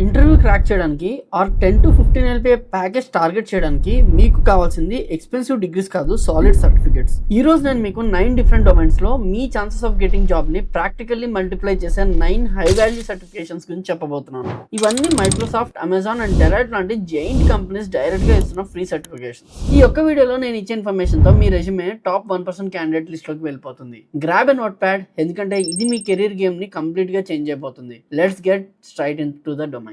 Interview crack చేయడానికి or 10 to 15 LPA package target చేయడానికి మీకు కావాల్సింది ఎక్స్పెన్సివ్ డిగ్రీస్ కాదు, సాలిడ్ సర్టిఫికేట్స్. ఈ రోజు నేను మీకు 9 డిఫరెంట్ డొమైన్స్ లో మీ ఛాన్సెస్ ఆఫ్ గెటింగ్ జాబ్ ని ప్రాక్టికల్లీ మల్టిప్లై చేసే 9 హై వాల్యూ సర్టిఫికేషన్స్ గురించి చెప్పబోతున్నాను. ఇవన్నీ మైక్రోసాఫ్ట్, అమెజాన్ అండ్ డెలాయిట్ లాంటి జైంట్ కంపెనీస్ డైరెక్ట్ గా ఇస్తున్న ఫ్రీ సర్టిఫికేషన్. ఈ ఒక్క వీడియోలో నేను ఇచ్చే ఇన్ఫర్మేషన్ తో మీ రెజ్యూమే టాప్ 1% క్యాండిడేట్ లిస్ట్ లోకి వెళ్ళిపోతుంది. గ్రాబ్ ఎ నోట్ ప్యాడ్, ఎందుకంటే ఇది మీ కెరీర్ గేమ్ ని కంప్లీట్ గా చేంజ్ అయిపోతుంది. Let's get straight in to the domains.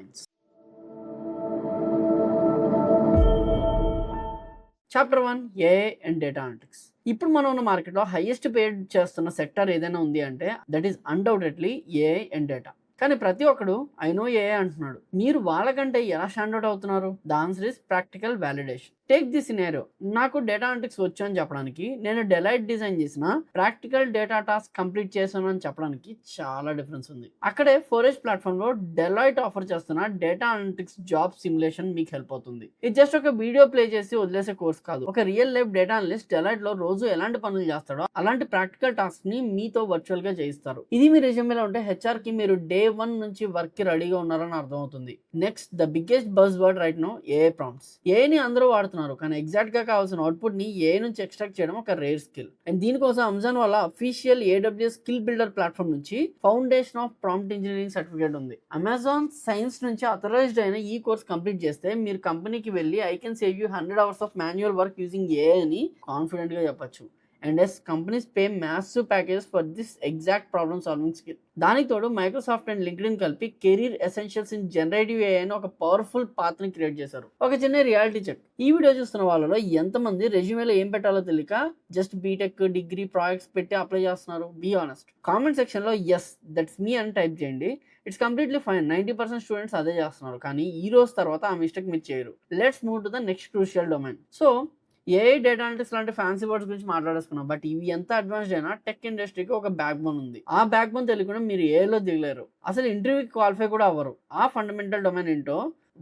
Chapter 1, AI and data analytics. ఇప్పుడు మనం ఉన్న మార్కెట్లో హైయెస్ట్ పేడ్ చేస్తున్న సెక్టర్ ఏదైనా ఉంది అంటే that is undoubtedly AI and data. కానీ ప్రతి ఒక్కడు ఐ నో ఏఐ అంటున్నాడు. మీరు వాళ్ళకంటే ఎలా స్టాండౌట్ అవుతున్నారు? The answer is practical validation. Take the scenario. నాకు డేటా అనలిటిక్స్ వచ్చు అని చెప్పడానికి, నేను డెలాయిట్ డిజైన్ చేసిన ప్రాక్టికల్ డేటా టాస్క్ కంప్లీట్ చేశాను అని చెప్పడానికి చాలా డిఫరెన్స్ ఉంది. అక్కడే ఫోరేజ్ ప్లాట్ఫామ్ లో డెలాయిట్ ఆఫర్ చేస్తున్న డేటా అనలిటిక్స్ జాబ్ సిమ్యులేషన్ మీకు హెల్ప్ అవుతుంది. ఇది జస్ట్ ఒక వీడియో ప్లే చేసి వదిలేసే కోర్స్ కాదు. ఒక real life data analyst Deloitte లో రోజు ఎలాంటి పనులు చేస్తాడో అలాంటి ప్రాక్టికల్ టాస్క్ ని మీతో వర్చువల్ గా చేయిస్తారు. ఇది మీ రెజ్యూమేలో ఉంటే హెచ్ఆర్ కి మీరు డే 1 నుంచి వర్క్ కి రెడీగా ఉన్నారని అర్థం అవుతుంది. Next, the biggest buzz word right now, AI prompts. ఏఐని అందరూ వాడుతున్నారు, కానీ ఎగ్జాక్ట్ గా కావాల్సిన అవుట్పుట్ ని ఏఐ నుంచి ఎక్స్ట్రాక్ట్ చేయడం ఒక రేర్ స్కిల్. అండ్ దీనికోసం అమెజాన్ వాళ్ళ official AWS skill builder platform నుంచి foundation of prompt engineering certificate ఉంది. అమెజాన్ సైన్స్ నుంచి అథరైజ్డ్ అయిన ఈ కోర్స్ కంప్లీట్ చేస్తే మీరు కంపెనీకి వెళ్ళి I can save you 100 hours of manual work using AI అని కాన్ఫిడెంట్ గా చెప్పొచ్చు. And yes, companies pay massive packages for this exact problem solving skill. దానికి తోడు మైక్రోసాఫ్ట్ అండ్ లింక్డ్ఇన్ కలిపి career essentials in generative AI అని ఒక powerful path ని create చేశారు. ఒక చిన్న రియాలిటీ చెక్. ఈ వీడియో చూస్తున్న వాళ్ళలో ఎంతమంది రెజ్యూమేలో ఏం పెట్టాలో తెలియక జస్ట్ బీటెక్, డిగ్రీ, ప్రాజెక్ట్స్ పెట్టి అప్లై చేస్తున్నారు? Be honest. కామెంట్ సెక్షన్ లో ఎస్ దట్స్ మీ అని టైప్ చేయండి. It's completely fine. 90% స్టూడెంట్స్ అదే చేస్తున్నారు, కానీ ఈ రోజు తర్వాత ఆ మిస్టేక్ మీరు చేయరు. Let's move to the next crucial domain. So AI, data analytics లాంటి ఫ్యాన్సీ వర్డ్స్ గురించి మాట్లాడేసుకున్నాం. బట్ ఇవి ఎంత అడ్వాన్స్డ్ అయినా టెక్ ఇండస్ట్రీకి ఒక బ్యాక్ బోన్ ఉంది. ఆ బ్యాక్ బోన్ తెలియకుండా మీరు ఏఐలో దిగలేరు, అసలు ఇంటర్వ్యూకి క్వాలిఫై కూడా అవ్వరు. ఆ ఫండమెంటల్ డొమైన్ ఏంటో,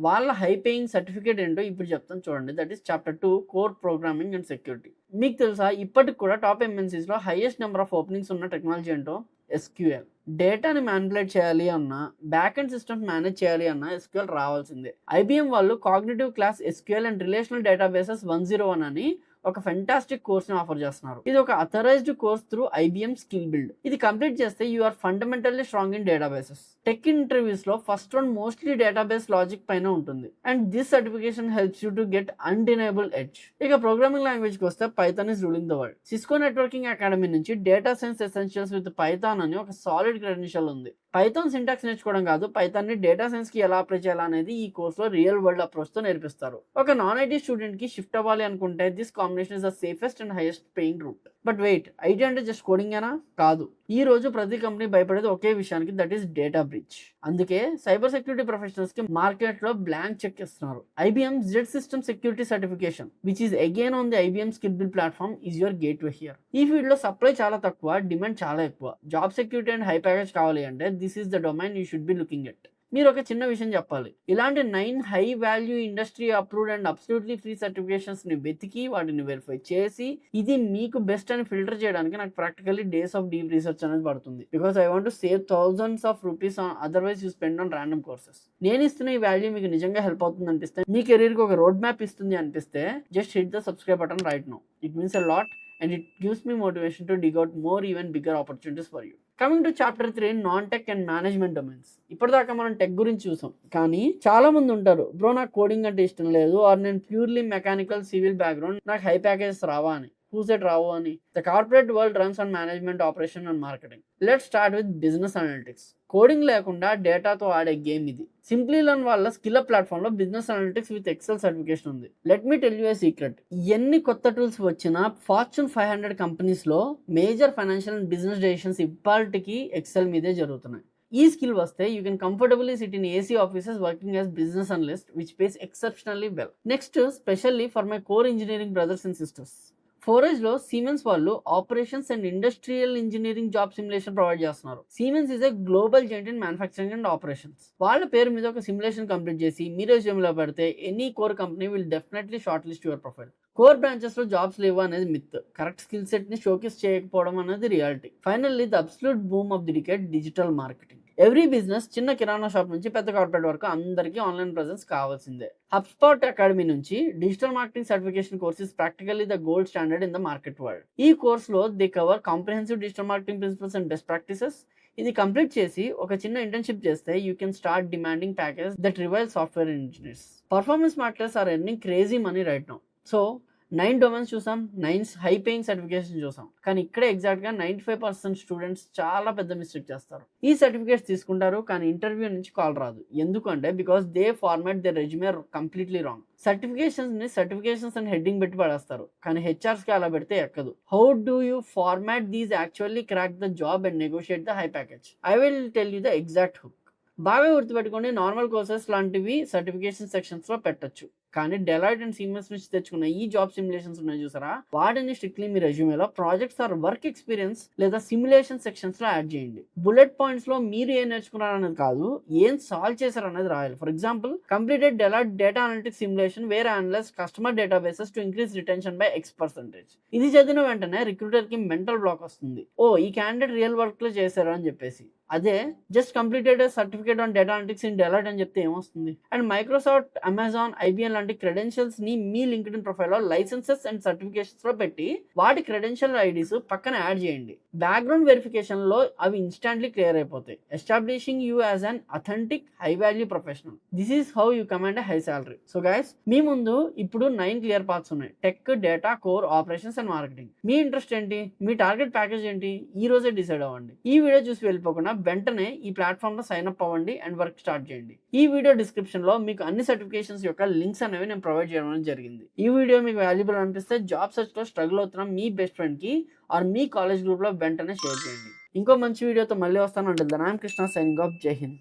వాళ్ళ హై పేయింగ్ సర్టిఫికేట్ ఏంటో ఇప్పుడు చెప్తాను చూడండి. That is chapter 2, core programming and security. మీకు తెలుసా, ఇప్పటికి కూడా టాప్ MNCs లో హైయెస్ట్ నెంబర్ ఆఫ్ ఓపెనింగ్స్ ఉన్న టెక్నాలజీ ఏంటో SQL. డేటాని మ్యానిపులేట్ చేయాలి అన్నా, బ్యాక్ అండ్ సిస్టమ్స్ మేనేజ్ చేయాలి అన్నా SQL రావాల్సిందే. IBM వాళ్ళు cognitive class SQL and relational databases 101 అని ఒక ఫెంటాస్టిక్ కోర్స్ ని ఆఫర్ చేస్తున్నారు. ఇది ఒక authorized course through IBM skill build. ఇది కంప్లీట్ చేస్తే you are fundamentally strong in databases. Tech interviews లో first round mostly database logic పైన ఉంటుంది. And this certification helps you to get undeniable edge. ఇక ప్రోగ్రామింగ్ లాంగ్వేజ్ కి వస్తే Python is ruling the world. Cisco networking academy నుంచి data science essentials with Python అని ఒక solid credential ఉంది. Python syntax నేర్చుకోవడం కాదు, పైథాన్ ని డేటా సైన్స్ కి ఎలా అప్లై చేయాలనేది ఈ కోర్స్ లో రియల్ వరల్డ్ అప్రోచ్ తో నేర్పిస్తారు. ఒక నాన్ ఐటీ స్టూడెంట్ కి షిఫ్ట్ అవ్వాలి అనుకుంటే this combination is the safest and highest paying route. But wait, IT అంటే జస్ట్ కోడింగ్ ఏనా? కాదు. ఈ రోజు ప్రతి కంపెనీ భయపడేది ఒకే విషయానికి, దట్ ఈస్ డేటా బ్రీచ్. అందుకే సైబర్ సెక్యూరిటీ ప్రొఫెషనల్స్ కి మార్కెట్ లో బ్లాంక్ చెక్ ఇస్తున్నారు. IBM Z System Security Certification, which is again on the IBM Skill Build platform, is your gateway here. ఈ ఫీల్డ్ లో సప్లై చాలా తక్కువ, డిమాండ్ చాలా ఎక్కువ. Job security and high package కావాలి అంటే this is the domain you should be looking at. మీరు ఒక చిన్న విషయం చెప్పాలి. ఇలాంటి 9 high value industry approved and absolutely free certifications ని వెతికి వాటిని వెరిఫై చేసి ఇది మీకు బెస్ట్ అని ఫిల్టర్ చేయడానికి నాకు practically days of deep research అనేది పడుతుంది. Because I want to save thousands of rupees on otherwise you spend on random courses. నేను ఇస్తున్న ఈ వాల్యూ మీకు నిజంగా హెల్ప్ అవుతుంది అనిపిస్తే, మీ కెరీర్ కి ఒక రోడ్ మ్యాప్ ఇస్తుంది అనిపిస్తే, just hit the subscribe button right now. It means a lot and it gives me motivation to dig out more even bigger opportunities for you. Coming to chapter 3, non-tech and management domains. ఇప్పటిదాకా మనం tech గురించి చూసాం, కానీ చాలా మంది ఉంటారు, bro నాకు coding అంటే ఇష్టం లేదు, ఆర్ నేను ప్యూర్లీ మెకానికల్ సివిల్ బ్యాక్గ్రౌండ్, నాకు హై ప్యాకేజెస్ రావా అని. హూసెట్ రావు అని? The corporate world runs on management, operation and marketing. Let's start with business analytics. Coding లేకుండా డేటాతో ఆడే గేమ్ ఇది. సింప్లీ లర్న్ వాళ్ళ స్కిల్ అప్ ప్లాట్ఫామ్ లో business analytics with Excel certification ఉంది. Let me tell you a secret. ఎన్ని కొత్త tools వచ్చినా ఫార్చ్యూన్ 500 కంపెనీస్ లో major financial and business decisions ఇప్పటికీ ఎక్సెల్ మీదే జరుగుతున్నాయి. ఈ స్కిల్ వస్తే you can comfortably sit in AC offices working as business analyst, which pays exceptionally well. Next, specially for my core engineering brothers and sisters, Forage లో Siemens వాళ్ళు operations and industrial engineering job simulation provide చేస్తున్నారు. Siemens is a global giant in manufacturing and operations. వాళ్ళ పేరు మీద ఒక simulation complete చేసి మీ రెజ్యూమ్లో పెడితే any core company will definitely short list your profile. Core branches లో జాబ్స్ లేవు అనేది మిత్, కరెక్ట్ స్కిల్ సెట్ ని షోకేస్ చేయకపోవడం అనేది reality. Finally the absolute boom of the decade, digital marketing. Every business చిన్న కిరాణా shop నుంచి పెద్ద కార్పొరేట్ వరకు అందరికీ ఆన్లైన్ ప్రెజెన్స్ కావాల్సిందే. హబ్స్పాట్ అకాడమీ నుంచి digital marketing certification course is practically the gold standard in the market world. ఈ కోర్సులో they cover comprehensive digital marketing principles and best practices. ఇది కంప్లీట్ చేసి ఒక చిన్న ఇంటర్న్షిప్ చేస్తే you can start demanding package that rival software engineers. Performance marketers are earning crazy money right now. So 9 domains చూసాం, 9 high paying certification చూసాం. కానీ ఇక్కడే ఎగ్జాక్ట్గా 95% స్టూడెంట్స్ చాలా పెద్ద మిస్టేక్ చేస్తారు. ఈ సర్టిఫికేట్స్ తీసుకుంటారు కానీ ఇంటర్వ్యూ నుంచి కాల్ రాదు. ఎందుకంటే because they format the resume completely wrong. Certifications అని హెడ్డింగ్ పెట్టి పడేస్తారు కానీ హెచ్ఆర్స్కి అలా పెడితే ఎక్కదు. How do you format these actually crack the job and negotiate the high package? I will tell you the exact hook. బాగా గుర్తుపెట్టుకోండి, నార్మల్ కోర్సెస్ లాంటివి సర్టిఫికేషన్ సెక్షన్స్లో పెట్టచ్చు. కానీ డెలాయిట్ అండ్ సీమెన్స్ నుంచి తెచ్చుకున్న ఈ జాబ్ సిమ్యులేషన్స్ ఉన్నాయి చూసారా, వాటిని స్ట్రిక్ట్లీ మీ రెజ్యూమేలో ప్రాజెక్ట్స్ ఆర్ వర్క్ ఎక్స్పీరియన్స్ లేదా సిమ్యులేషన్ సెక్షన్స్లో యాడ్ చేయండి. బుల్లెట్ పాయింట్స్లో మీరు ఏం నేర్చుకున్నారు అనేది కాదు, ఏం సాల్వ్ చేశారు అనేది రాయాలి. For example, completed Deloitte data analytics simulation where analyze customer databases to increase retention by X%. ఇది చదివిన వెంటనే రిక్రూటర్కి మెంటల్ బ్లాక్ వస్తుంది. ఓ, ఈ క్యాండిడేట్ రియల్ వర్క్లో చేశారు అని చెప్పేసి. అదే just completed certificate on data analytics in Deloitte అని చెప్తే ఏమొస్తుంది? అండ్ మైక్రోసాఫ్ట్, అమెజాన్, IBM లాంటి క్రెడెన్షియల్స్ ని మీ లింక్డ్ఇన్ ప్రొఫైల్లో లైసెన్సెస్ అండ్ సర్టిఫికేషన్స్ లో పెట్టి వాటి క్రెడెన్షియల్ ఐడీస్ పక్కన యాడ్ చేయండి. బ్యాక్గ్రౌండ్ వెరిఫికేషన్ లో అవి ఇన్స్టాంట్లీ క్లియర్ అయిపోతాయి, establishing you as an authentic high value professional. This is how you command a high salary. So guys, మీ ముందు ఇప్పుడు 9 క్లియర్ పాత్స్ ఉన్నాయి: tech, data, core, operations and marketing. Me interest ఏంటి? మీ target package ఏంటి? ఈ రోజే decide అవ్వండి. ఈ వీడియో చూసి వెళ్ళిపోకుండా వెంటనే ఈ ప్లాట్ఫామ్ లో సైన్ అప్ అవ్వండి అండ్ వర్క్ స్టార్ట్ చేయండి. ఈ వీడియో డిస్క్రిప్షన్ లో మీకు అన్ని సర్టిఫికేషన్స్ యొక్క లింక్స్ అనేవి నేను ప్రొవైడ్ చేయడం జరిగింది. ఈ వీడియో మీకు వాల్యుబుల్ అనిపిస్తే జాబ్ సెర్చ్ లో స్ట్రగుల్ అవుతున్న మీ బెస్ట్ ఫ్రెండ్ కి ఆర్ మీ కాలేజ్ గ్రూప్ లో వెంటనే షేర్ చేయండి. ఇంకో మంచి వీడియోతో మళ్ళీ వస్తాను. అంటే I am Krishna, signing off. జై హింద్.